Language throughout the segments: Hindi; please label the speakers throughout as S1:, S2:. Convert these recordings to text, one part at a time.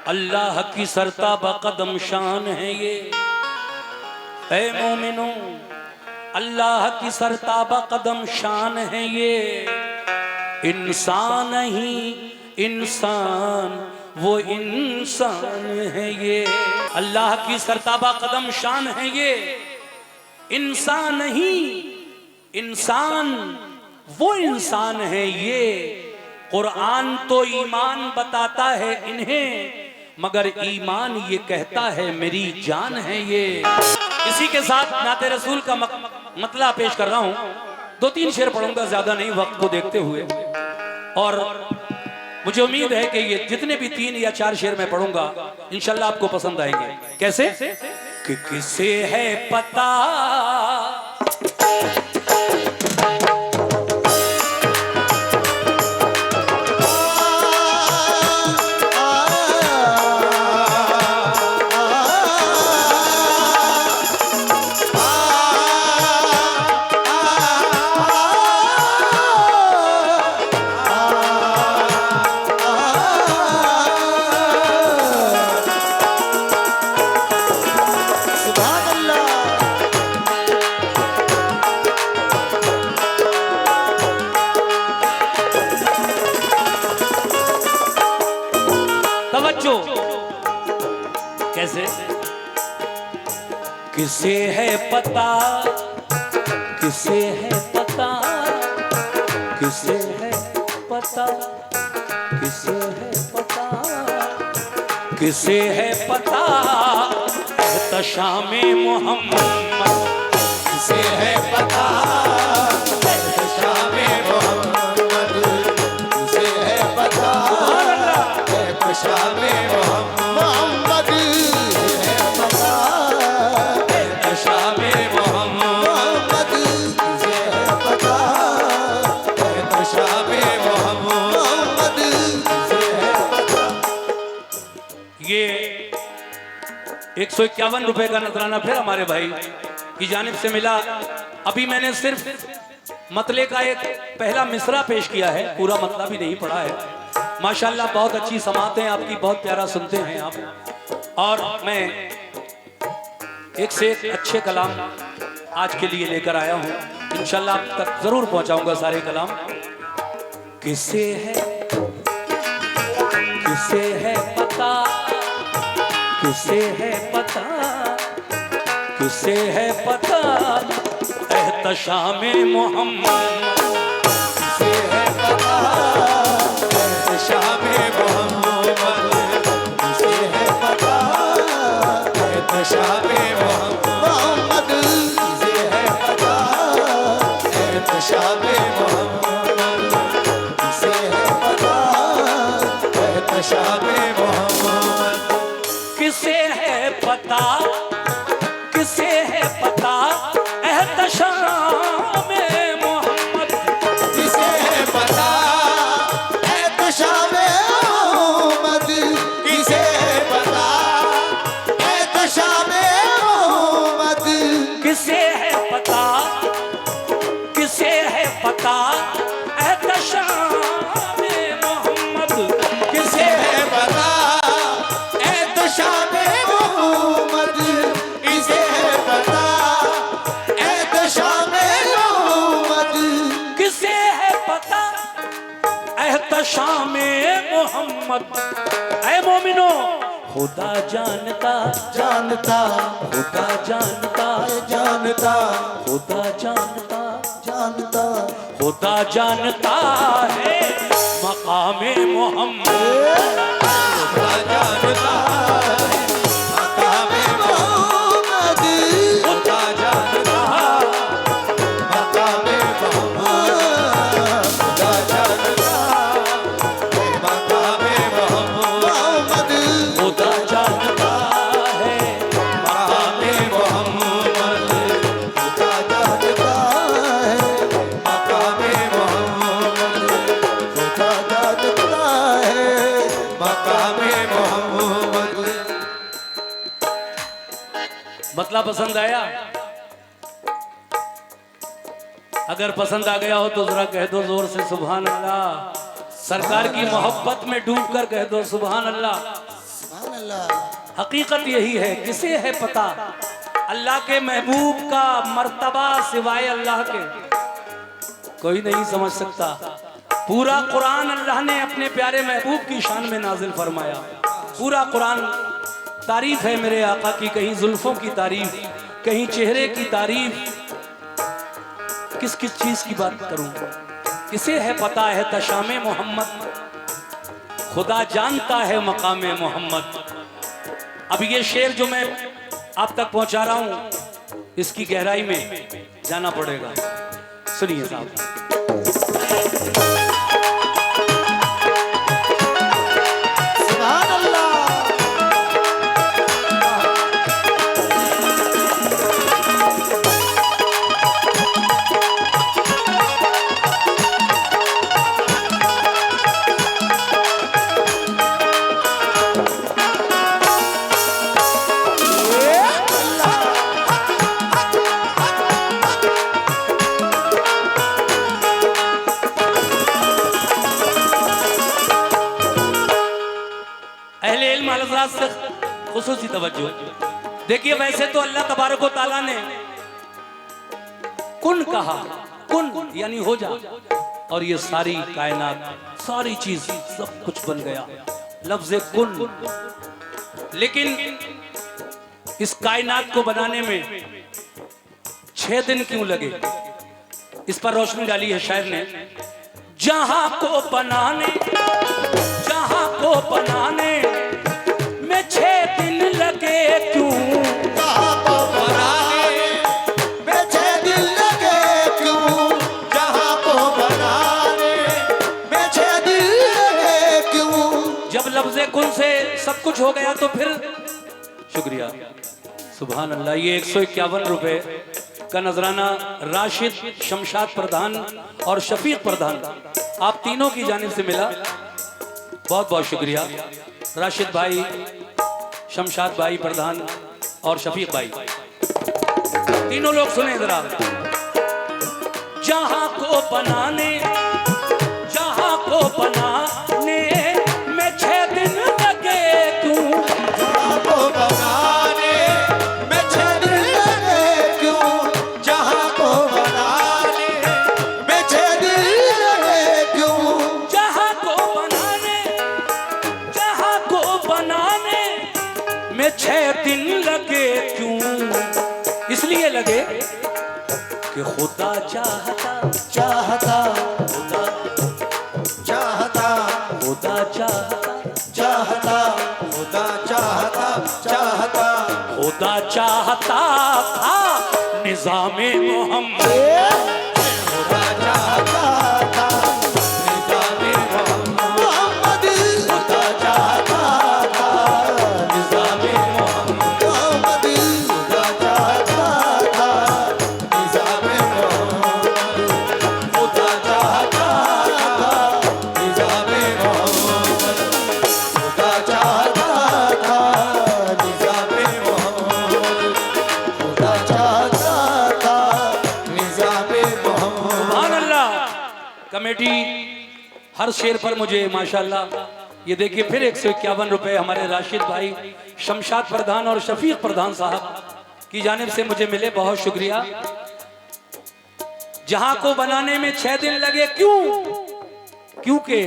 S1: अल्लाह की सरताबा कदम शान है ये। ऐ मोमिनो अल्लाह की सरताबा कदम शान है ये। इंसान ही इंसान वो इंसान है ये। अल्लाह की सरताबा कदम शान है ये। इंसान ही इंसान वो इंसान है ये। कुरान तो ईमान बताता है इन्हें, मगर ईमान ये कहता है मेरी जान है ये। इसी के साथ नाते रसूल का मतला पेश कर रहा हूं। 2-3 शेर पढ़ूंगा, ज्यादा नहीं, वक्त को देखते हुए। और मुझे उम्मीद है कि ये जितने भी 3 या 4 शेर मैं पढ़ूंगा इंशाल्लाह आपको पसंद आएंगे। कैसे कि किसे है पता कैसे किसे है पता, किसे है पता, किसे है पता, किसे है पता, किसे है पता एहतशाम मोहम्मद, किसे है पता एहतशाम मोहम्मद, किसे है पता एहतशाम मोहम्मद। ये 151 रुपए का नजराना फिर हमारे भाई की जानिब से मिला। अभी मैंने सिर्फ मतले का एक पहला मिसरा पेश किया है, पूरा मतला भी नहीं पढ़ा है। माशाल्लाह बहुत अच्छी समातें आपकी, बहुत प्यारा सुनते हैं आप। और मैं एक से एक अच्छे कलाम आज के लिए लेकर आया हूँ, इंशाल्लाह आप तक जरूर पहुंचाऊंगा सारे कलाम। किसे है पता, किसे है पता, किसे है पता एहतशाम मोहम्मद, किसे है पता एहतशाम मोहम्मद, किसे है पता एहतशाम मोहम्मद, किसे है पता एहतशाम मोहम्मद, किसे है पता एहतशाम मोहम्मद। किसे है पता, किसे है पता एहतशाम मोहम्मद, किसे है पता एहतशाम मोहम्मद, किसे है पता एहतशाम मोहम्मद, किसे है पता, किसे है पता एहतशाम मोहम्मद, किसे है पता एहतशाम मोहम्मद, किसे है पता एहतशाम मोहम्मद, किसे है पता एहतशाम मोहम्मद। ऐ मोमिनो खुदा जानता जानता, खुदा जानता जानता, खुदा जानता जानता, खुदा जानता है मकामे मोहम्मद, खुदा जानता है मकामे मोहम्मद, खुदा जानता मकामे मोहम्मद, खुदा जानता मकामे मोहम्मद, खुदा जानता है मकामे मोहम्मद, खुदा जानता है मकामे मोहम्मद, खुदा जानता है मकामे मोहम्मद। मतला पसंद आया? अगर पसंद आ गया हो तो जरा कह दो जोर से सुभान अल्लाह। सरकार की मोहब्बत में डूबकर कह दो सुभान अल्लाह। हकीकत यही है, किसे है पता अल्लाह के महबूब का मर्तबा सिवाय अल्लाह के कोई नहीं समझ सकता। पूरा कुरान अल्लाह ने अपने प्यारे महबूब की शान में नाजिल फरमाया। पूरा कुरान तारीफ है मेरे आका की, कहीं जुल्फों की तारीफ, कहीं चेहरे की तारीफ। किस किस चीज की बात करूं, किसे है पता है तशामे मोहम्मद, खुदा जानता है मकामे मोहम्मद। अब ये शेर जो मैं आप तक पहुंचा रहा हूं, इसकी गहराई में जाना पड़ेगा। सुनिए साहब। से खुसूसी तवज्जो। देखिए वैसे तो अल्लाह तबारक व तआला ने कुन कहा, कुन यानी हो जा, और ये सारी कायनात, सारी चीज, सब कुछ बन गया लफ्ज़ कुन। लेकिन इस कायनात को बनाने में 6 दिन क्यों लगे, इस पर रोशनी डाली है शायर ने। जहां को बनाने, जहां को बनाने में 6 दिन लगे क्यों,
S2: जहां को बनाने में 6 दिन लगे क्यों, जहां को बनाने में 6 दिन लगे क्यों।
S1: जब लफ्ज़े कुन से सब कुछ हो गया तो फिर शुक्रिया, सुभान अल्लाह। ये 151 रुपए का नजराना राशिद, शमशाद प्रधान और शफीक प्रधान, आप तीनों की जानिब से मिला। बहुत बहुत शुक्रिया राशिद भाई, शमशाद भाई प्रधान और शफीक भाई, तीनों लोग सुने जरा। जहां को बनाने, जहां को बनाने में 6 दिन लगे क्यों,
S2: जहां को बनाने में 6 दिन लगे क्यों, जहां को बनाने में 6 दिन लगे क्यों,
S1: जहां को बनाने, जहां को बनाने में 6 दिन लगे क्यों। इसलिए लगे कि खुदा चाहता,
S2: चाहता,
S1: खुदा
S2: चाहता,
S1: खुदा चाहता,
S2: चाहता, खुदा चाहता, चाहता,
S1: खुदा चाहता था निज़ामे मोहम्मद,
S2: खुदा चाहता था निज़ामे मोहम्मद, खुदा चाहता था
S1: निज़ामे मोहम्मद।
S2: मोहम्मद, खुदा चाहता था निज़ामे मोहम्मद, खुदा चाहता था निज़ामे मोहम्मद, खुदा चाहता था निज़ामे मोहम्मद, खुदा चाहता था निज़ामे मोहम्मद।
S1: सुभान अल्लाह। कमेटी हर शेर पर मुझे माशाल्लाह, ये देखिए फिर 151 रुपए हमारे राशिद भाई, शमशाद प्रधान और शफीक प्रधान साहब की जानिब से मुझे मिले, बहुत शुक्रिया। जहां को बनाने में 6 दिन लगे क्यों, क्योंकि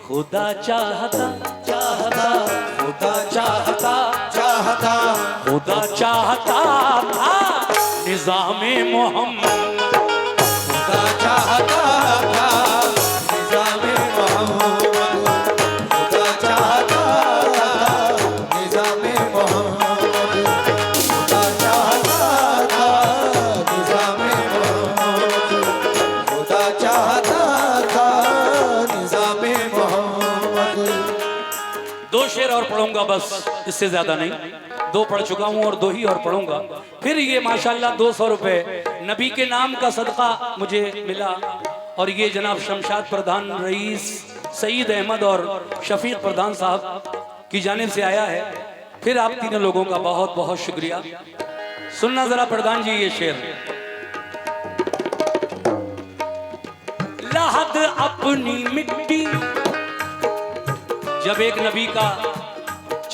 S1: खुदा चाहता, चाहता, खुदा चाहता,
S2: चाहता,
S1: खुदा चाहता था निज़ामे मोहम्मद,
S2: खुदा चाहता था निज़ामे मोहम्मद, खुदा चाहता था निज़ामे मोहम्मद, खुदा चाहता था निज़ामे मोहम्मद, खुदा चाहता था निज़ामे मोहम्मद।
S1: 2 शेर और पढ़ूंगा बस, इससे ज्यादा नहीं। 2 पढ़ चुका हूं और 2 ही और पढ़ूंगा। फिर ये माशाल्लाह 200 रुपए नबी के नाम का सदका मुझे मिला, और ये जनाब शमशाद प्रधान, रईस सईद अहमद और शफीक प्रधान साहब की जानिब से आया है। फिर आप तीनों लोगों का बहुत बहुत शुक्रिया। सुनना जरा प्रधान जी ये शेर। लाहद अपनी मिट्टी, जब एक नबी का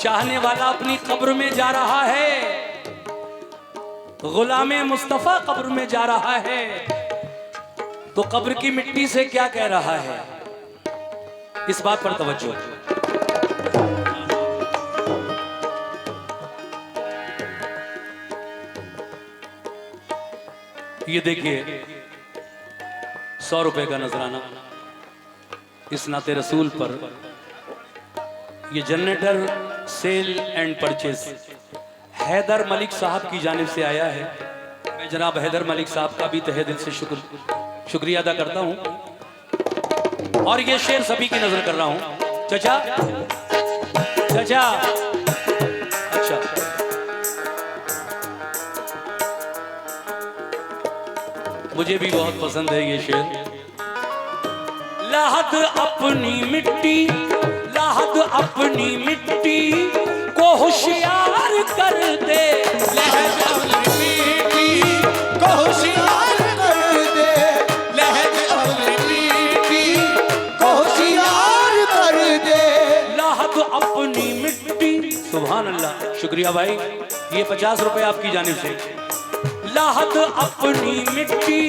S1: चाहने वाला अपनी कब्र में जा रहा है, गुलामे मुस्तफा कब्र में जा रहा है, तो कब्र की मिट्टी से क्या कह रहा है, इस बात पर तवज्जो। ये देखिए 100 रुपए का नजराना इस नाते रसूल पर। ये generator sale and purchase Haidar Malik साहब की जानिब से आया है। मैं जनाब हैदर मलिक साहब का भी तहे दिल से शुक्रिया अदा करता हूं। और ये शेर सभी की नजर कर रहा हूं। चाचा चाचा, अच्छा मुझे भी बहुत पसंद है ये शेर। लाहद अपनी मिट्टी, लाहद अपनी मिट्टी को होशियार कर दे,
S2: लहद अपनी मिट्टी को होशियार कर दे, लहद अपनी मिट्टी को होशियार कर दे,
S1: लाहद अपनी मिट्टी। सुभान अल्लाह, शुक्रिया भाई, ये 50 रुपए आपकी जानिब से। लाहद अपनी मिट्टी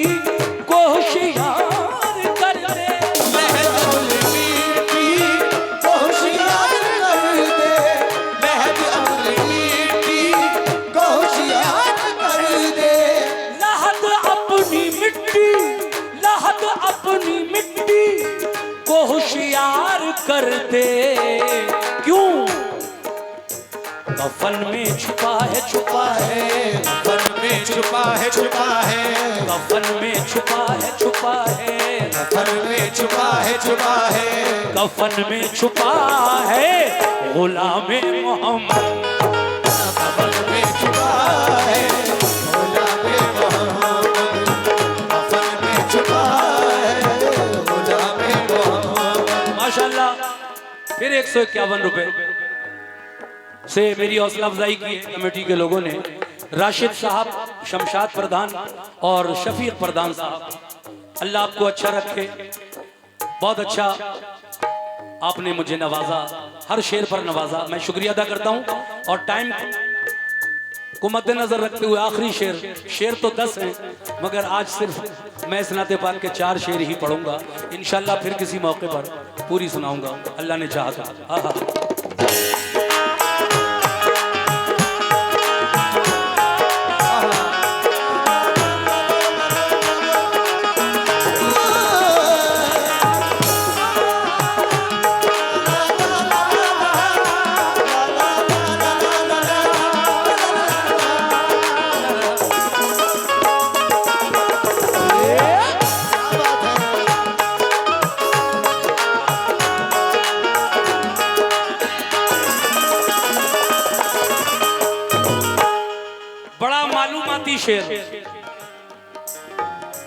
S1: को होशियार कर दे,
S2: लहद अपनी मिट्टी को होशियार कर दे, लहद अपनी मिट्टी को होशियार कर दे,
S1: लाहद अपनी मिट्टी, लाहद अपनी मिट्टी को होशियार कर दे। क्यों? कफन में छुपा है, छुपा है,
S2: कफन में छुपा है, छुपा है,
S1: कफन में छुपा है, छुपा है,
S2: कफन में छुपा है, छुपा है,
S1: कफन में छुपा है गुलामे मोहम्मद,
S2: कफन में छुपा है गुलामे मोहम्मद, कफन में छुपा है गुलामे मोहम्मद।
S1: माशाल्लाह। फिर 151 रुपए से मेरी हौसला अफजाई की कमेटी के लोगों ने। राशिद साहब, शमशाद प्रधान और शफीक प्रधान साहब, अल्लाह आपको अच्छा रखे। बहुत अच्छा आपने मुझे नवाजा, हर शेर पर नवाजा, मैं शुक्रिया अदा करता हूं। और टाइम को मद्देनजर रखते हुए आखिरी शेर तो 10 हैं, मगर आज सिर्फ मैं इस नाते पाक के 4 शेर ही पढ़ूंगा। इंशाल्लाह फिर किसी मौके पर पूरी सुनाऊंगा, अल्लाह ने चाहा था। आहा। शेर।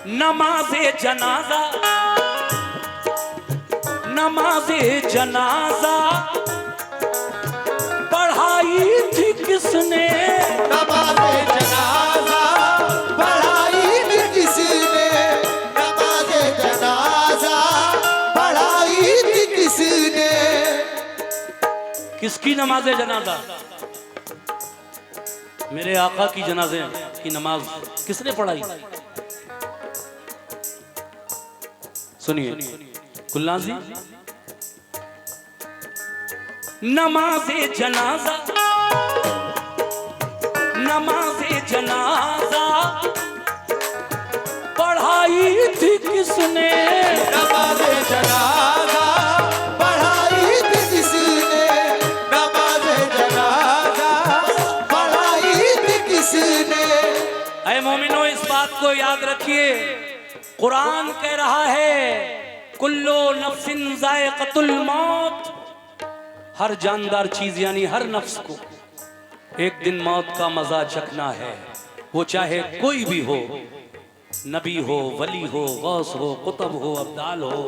S1: नमाज़े जनाजा, नमाज़े जनाजा पढ़ाई थी किसने,
S2: नमाज़े जनाजा पढ़ाई थी किसने, नमाज़े जनाजा पढ़ाई थी किसने।
S1: किसकी नमाज़े जनाजा? मेरे आका की जनाजे की नमाज किसने पढ़ाई? सुनिए कुल्ला जी। नमाज़े जनाजा, नमाज़े जनाजा पढ़ाई थी किसने,
S2: नमाज़े जनाजा पढ़ाई थी किसने, नमाज़े जनाजा पढ़ाई थी किसने।
S1: ऐ मोमिनो, इस बात को याद रखिए, कुरान कह रहा है कुल्लो नफ्सिन ज़ायक़तुल मौत, हर जानदार चीज यानी हर नफ्स को एक दिन मौत का मजा चखना है, वो चाहे कोई भी हो, नबी हो, वली हो, गौस हो, कुतुब हो, अब्दाल हो।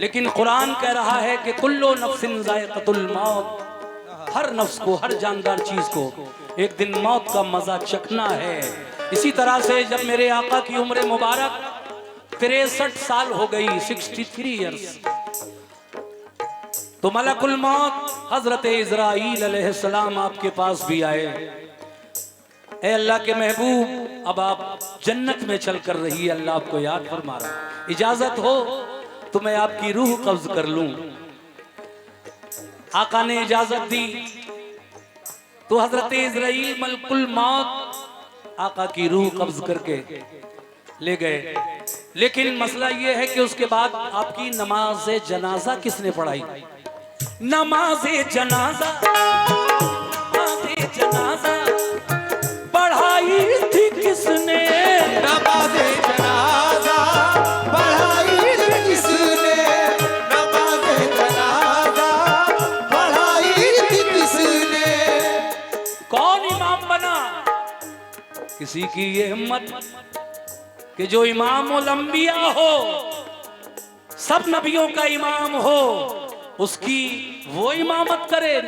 S1: लेकिन कुरान कह रहा है कि कुल्लो नफ्सिन ज़ायक़तुल मौत, हर नफ्स को, हर जानदार चीज को एक दिन मौत का मजा चखना है। इसी तरह से जब मेरे आका की उम्र मुबारक 63 साल हो गई, 63 ईयर्स, तो मलकुल मौत हजरत इज़राइल अलैहिस्सलाम आपके पास भी आए। ए अल्लाह के महबूब, अब आप जन्नत में चल कर रही है, अल्लाह आपको याद फरमा रहा, इजाजत हो तो मैं आपकी रूह कब्ज कर लूं। आका ने इजाजत दी तो हजरत इज़राइल मलकुल मौत आका की रूह कब्ज करके ले गए। लेकिन मसला यह है कि उसके बाद आपकी नमाज जनाजा किसने पढ़ाई? नमाज जनाजा पढ़ाई थी किसने?
S2: नमाज जनाजा पढ़ाई थी किसने? नमाज जनाजा पढ़ाई थी किसने?
S1: कौन इमाम बना? किसी की ये हिम्मत कि जो इमामुल अंबिया हो, सब नबियों का इमाम हो, उसकी वो इमामत करे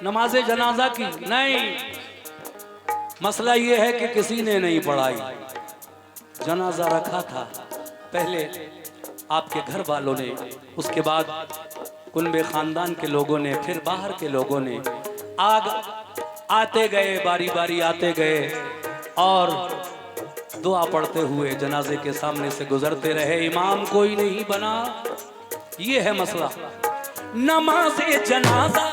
S1: नमाज जनाजा की? नहीं। मसला ये है कि किसी ने नहीं पढ़ाई। जनाजा रखा था पहले आपके घर वालों ने, उसके बाद कुनबे खानदान के लोगों ने, फिर बाहर के लोगों ने आते गए, बारी बारी आते गए और दुआ पढ़ते हुए जनाजे के सामने से गुजरते रहे। इमाम कोई नहीं बना। ये है मसला। नमाज़े जनाजा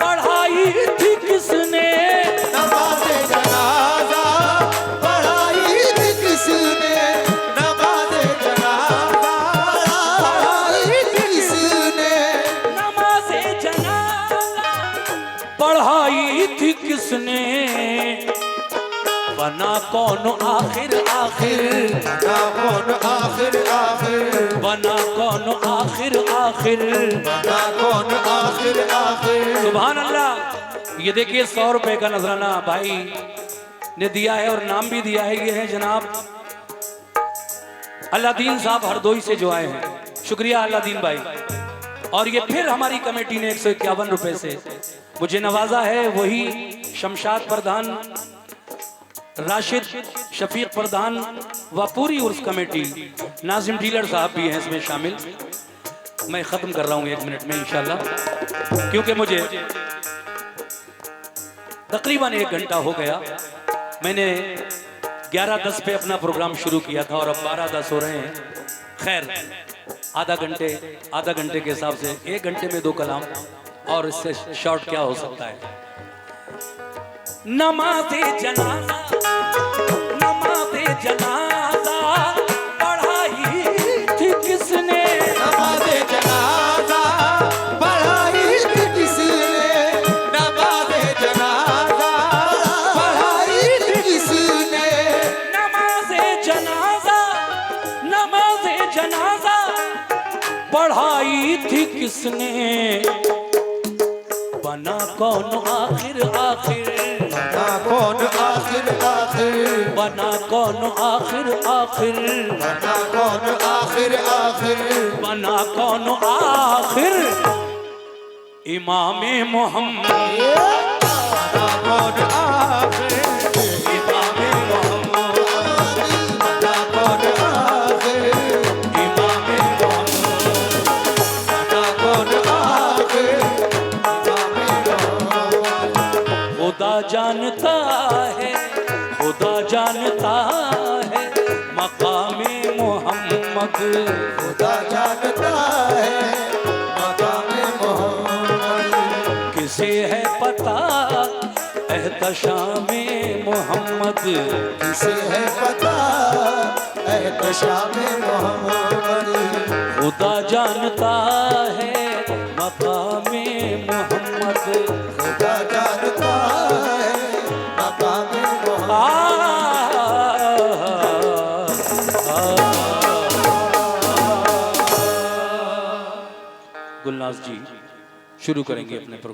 S1: पढ़ाई थी किसने?
S2: नमाज जनाजा पढ़ाई थी किसने? नमाज जनाजा पढ़ाई थी किसने?
S1: नमाज़े जनाजा पढ़ाई थी किसने? बना कौन आखिर आखिर?
S2: ना कौन आखिर आखिर?
S1: बना कौन आखिर आखिर?
S2: ना कौन आखिर आखिर?
S1: सुभान अल्लाह। ये देखिए 100 रुपए का नजराना भाई ने दिया है और नाम भी दिया है। ये है जनाब अल्लादीन साहब हरदोई से जो आए हैं, शुक्रिया अल्लादीन भाई। और ये फिर हमारी कमेटी ने 151 रुपए से मुझे नवाजा है। वही शमशाद प्रधान, राशिद, शफीक प्रधान व पूरी उर्स कमेटी, नाजिम डीलर साहब भी हैं इसमें शामिल। मैं ख़त्म कर रहा हूँ 1 मिनट में इंशाल्लाह, क्योंकि मुझे तकरीबन 1 घंटा हो गया। मैंने 11:10 पे अपना प्रोग्राम शुरू किया था और अब 12:10 हो रहे हैं। खैर आधा घंटे के हिसाब से 1 घंटे में 2 कलाम, और इससे शॉर्ट क्या हो सकता है। नमाज़े जनाजा पढ़ाई थी किसने?
S2: नमाज जनाजा पढ़ाई थी किसने? नमाज जनाजा पढ़ाई थी किसने?
S1: नमाज़े जनाजा पढ़ाई थी किसने? बना कौन आखिर आखिर?
S2: ना कौन आखिर आखिर?
S1: बना कौन आखिर आखिर?
S2: ना कौन आखिर आखिर?
S1: बना कौन आखिर? इमाम मोहम्मद।
S2: ना कौन आखिर?
S1: इमाम मोहम्मद।
S2: ना कौन आखिर?
S1: इमाम मोहम्मद।
S2: ना कौन आखिर?
S1: खुदा जानता है, खुदा जानता है मकामे मोहम्मद।
S2: खुदा जानता है मकामे मोहम्मद।
S1: किसे है पता एहतशामे मोहम्मद?
S2: किसे है पता एहतशामे मोहम्मद?
S1: खुदा जानता है मकामे मोहम्मद।
S2: खुदा जानता है मकामे मोहम्मद।
S1: गुलनाज जी शुरू करेंगे अपने प्रोग्राम।